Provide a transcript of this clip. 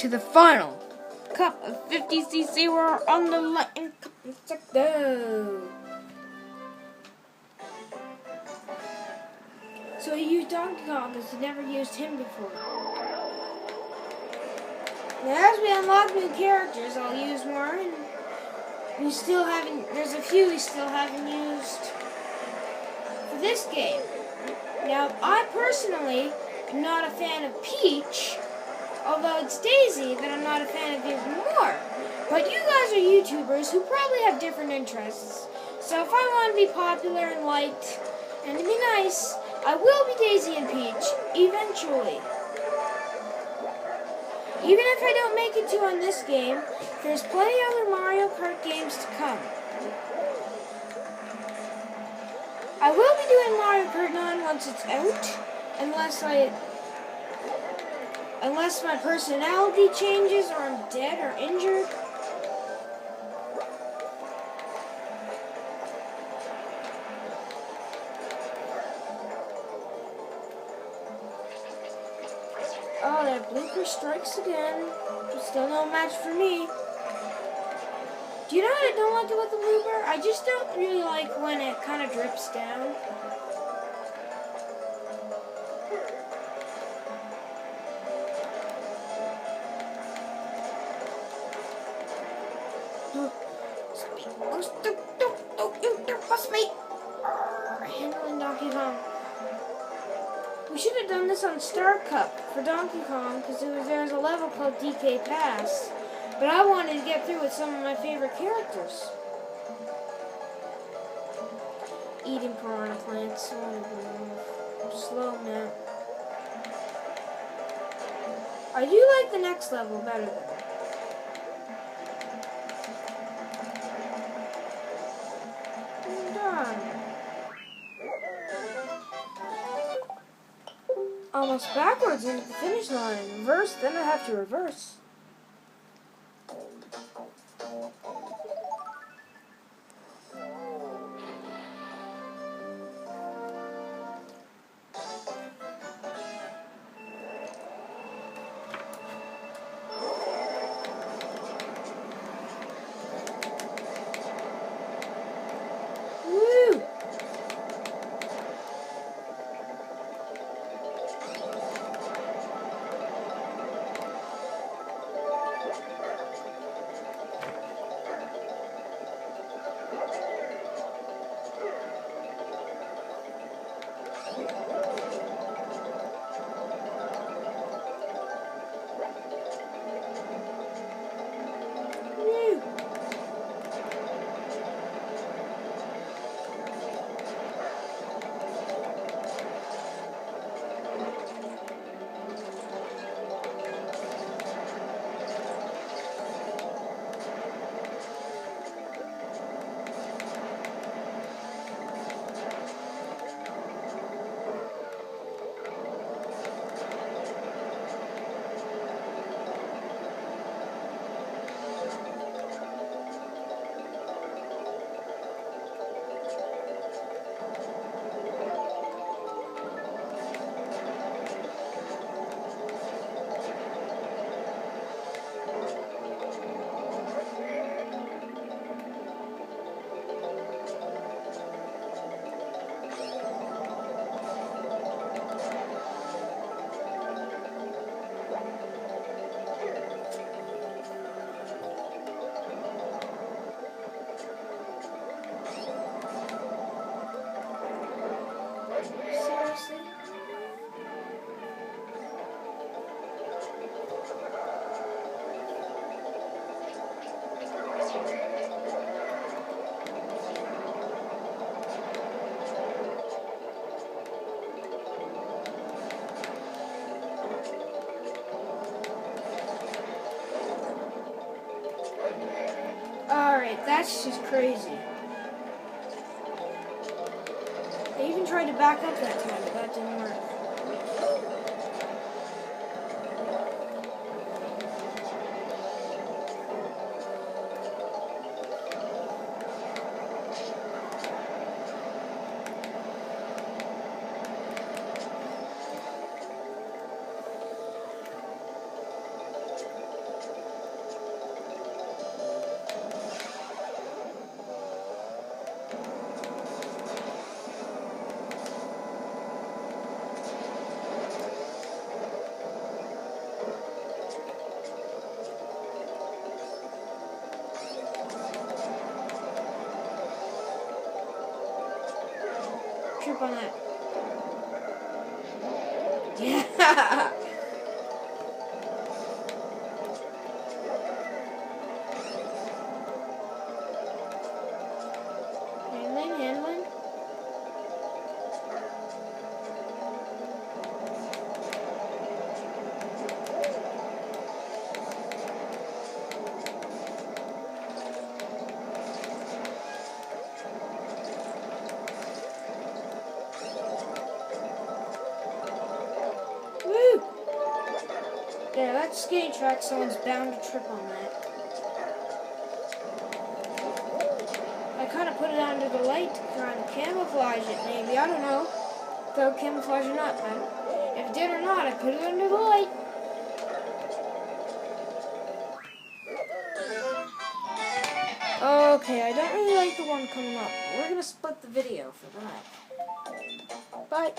to the final cup of 50cc. We're on the lightning cup. Let's go. So I used Donkey Kong because I never used him before. Now as we unlock new characters, I'll use more, and there's a few we still haven't used for this game. Now, I personally am not a fan of Peach, although it's Daisy that I'm not a fan of even more. But you guys are YouTubers who probably have different interests. So if I want to be popular and liked and to be nice, I will be Daisy and Peach eventually. Even if I don't make it to on this game, there's plenty of other Mario Kart games to come. I will be doing Mario Kart 9 once it's out, unless my personality changes or I'm dead or injured. Oh, that blooper strikes again. Still no match for me. Do you know what I don't like about the blooper? I just don't really like when it kind of drips down. Don't bust me! Handling Donkey Kong. We should have done this on Star Cup for Donkey Kong because there's a level called DK Pass. But I wanted to get through with some of my favorite characters. Eating piranha plants. Slow now. I do like the next level better though. I'm done. Almost backwards into the finish line. Reverse, then I have to reverse. Woo! Alright, that's just crazy. I even tried to back up that time, but that didn't work. trip on that. Yeah. Handling. Woo! Yeah, that's skating track. Someone's bound to trip on that. I kind of put it under the light to kind of camouflage it, maybe. I don't know. If that would camouflage or not. If it did or not, I put it under the light. Okay, I don't really like the one coming up. We're going to split the video for that. Bye.